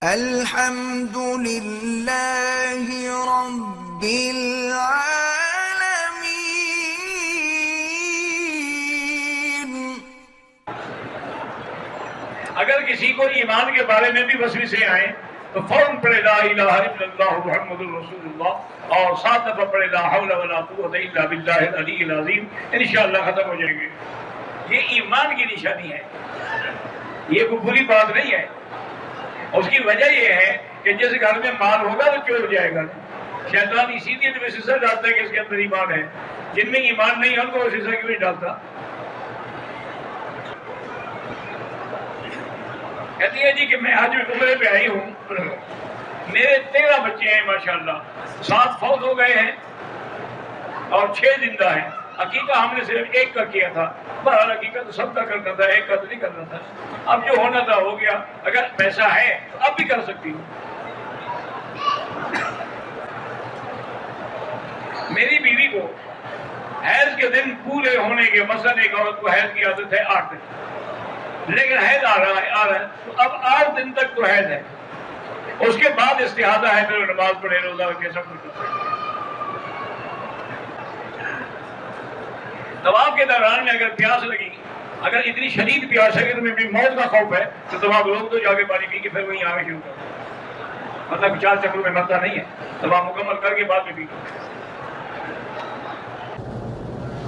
الحمد للہ رب العالمین۔ اگر کسی کو ایمان کے بارے میں بھی وسوسے آئیں تو فوراً پڑھے لا الہ الا اللہ محمد الرسول اللہ، اور 7 دفعہ پڑھے لا حول ولا قوت الا باللہ العلی العظیم، انشاءاللہ ختم ہو جائیں گے۔ یہ ایمان کی نشانی ہے، یہ کوئی بری بات نہیں ہے۔ اس کی وجہ یہ ہے کہ جس گھر میں مال ہوگا تو چور جائے گا۔ شیطان اسی لیے تو وسوسہ ڈالتا ہے کہ اس کے اندر ایمان ہے، جن میں ایمان نہیں ہے ان کو وسوسہ کیوں نہیں ڈالتا؟ کہتی ہے جی کہ میں آج عمرے پہ آئی ہوں، میرے 13 بچے ہیں ماشاءاللہ، 7 فوت ہو گئے ہیں اور 6 زندہ ہیں۔ عقیقہ ہم نے صرف 1 کا کیا تھا، بہرحال عقیقہ تو سب کا کرنا تھا، 1 کا تو نہیں کرنا تھا۔ اب جو ہونا تھا ہو گیا، اگر پیسہ ہے تو اب بھی کر سکتی ہوں۔ میری بیوی کو حیض کے دن پورے ہونے کے، مثلا ایک عورت کو حیض کی عادت ہے 8 دن، لیکن حیض آ رہا ہے تو اب 8 دن تک تو حیض ہے، اس کے بعد استحاضہ ہے، پھر نماز پڑھے، روزہ رکھے، سب کچھ کرتے ہیں۔ طواف کے دوران میں اگر پیاس لگی، اگر اتنی شدید پیاس ہے کہ تمہیں بھی موت کا خوف ہے تو طواف لوگ تو جا کے پانی پی کے پھر وہیں آگے شروع کرو، مطلب 4 چکروں میں مرتا نہیں ہے، طواف مکمل کر کے بعد میں پی۔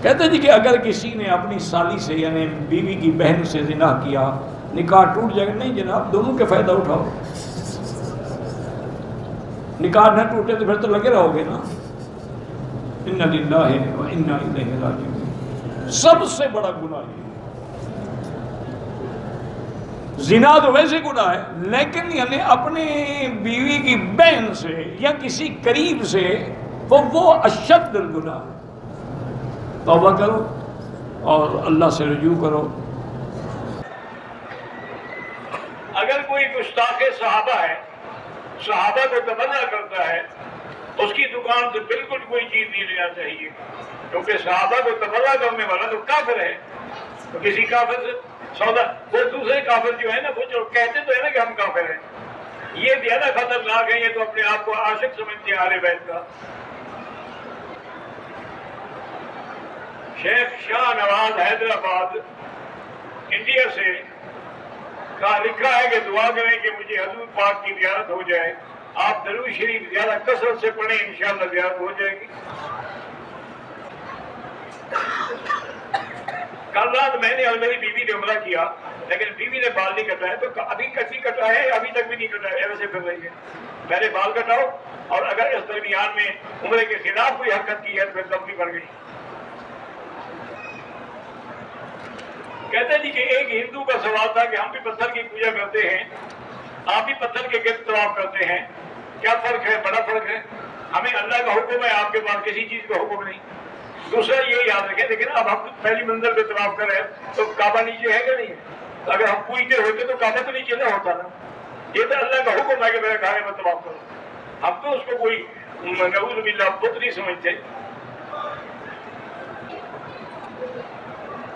کہتے جی کہ اگر کسی نے اپنی سالی سے یعنی بیوی کی بہن سے زنا کیا، نکاح ٹوٹ جائے گا؟ نہیں جناب، دونوں کے فائدہ اٹھاؤ۔ نکاح نہ ٹوٹے تو پھر تو لگے رہو گے نا۔ اِنَّ لِلَّهِ وَإِنَّا إِلَيْهِ رَاجِعُونَ۔ سب سے بڑا گناہ یہ زنا تو ویسے گناہ ہے، لیکن یعنی اپنی بیوی کی بہن سے یا کسی قریب سے وہ اشد الگناہ ہے۔ توبہ کرو اور اللہ سے رجوع کرو۔ اگر کوئی گستاخ صحابہ ہے، صحابہ کو تبرہ کرتا ہے، اس کی دکان سے بالکل کوئی چیز نہیں لینا چاہیے، کیونکہ صحابہ کو تبرہ کرنے والا تو کافر ہے۔ تو کسی کافر سے سودا، وہ دوسرے کافر جو ہے نا، وہ جو کہتے تو ہے نا کہ ہم کافر ہیں، یہ زیادہ خطرناک ہے۔ یہ تو اپنے آپ کو عاشق سمجھتے ہیں اہل بیت کا۔ شیخ شاہ نواز حیدرآباد انڈیا سے کہا لکھا ہے کہ دعا کریں کہ مجھے حضور پاک کی زیارت ہو جائے۔ آپ درود شریف زیادہ کثرت سے پڑھیں، انشاءاللہ زیارت ہو جائے گی۔ کل رات میں نے اور میری بیوی نے عمرہ کیا، لیکن بیوی نے بال نہیں کٹایا، تو ابھی کٹی کٹا ہے، ابھی تک بھی نہیں کٹا ہے، ایسے پھر رہی ہے۔ پہلے بال کٹاؤ، اور اگر اس درمیان میں عمرے کے خلاف کوئی حرکت کی ہے تو پھر دم کی پڑ گئی۔ کہتے جی کہ ایک ہندو کا سوال تھا کہ ہم بھی پتھر کی پوجا کرتے ہیں، آپ بھی پتھر کے گرد طواف کرتے ہیں، کیا فرق ہے؟ بڑا فرق ہے۔ ہمیں اللہ کا حکم ہے، آپ کے پاس کسی چیز کا حکم نہیں۔ دوسرا یہ یاد رکھیں، لیکن اب ہم پہلی منزل پہ طواف کر رہے ہیں تو کعبہ نیچے ہے کہ نہیں ہے؟ اگر ہم پوجتے ہوتے تو کعبہ تو نیچے نہ ہوتا نا۔ یہ تو اللہ کا حکم ہے کہ میرے گھر میں طواف کرو، ہم تو اس کو کوئی نعوذ باللہ بت نہیں سمجھتے۔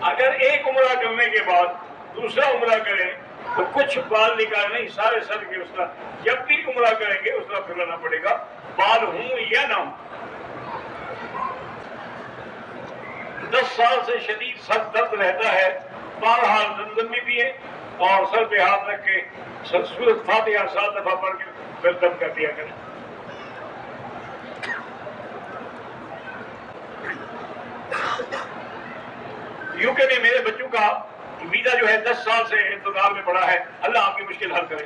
اگر ایک عمرہ کرنے کے بعد دوسرا عمرہ کریں تو کچھ بال نکال نہیں، سارے سر کے اس طرح جب بھی عمرہ کریں گے اس طرح پھرانا پڑے گا، بال ہوں یا نہ ہوں۔ 10 سال سے شدید سر درد رہتا ہے، بہرحال زمزم بھی پیے اور سر پہ ہاتھ رکھ کے سورۃ فاتحہ 7 دفعہ پڑھ کے پھر دم کر دیا کریں۔ یوکے میں میرے بچوں کا ویزا جو ہے 10 سال سے انتظار میں پڑا ہے، اللہ آپ کی مشکل حل کرے۔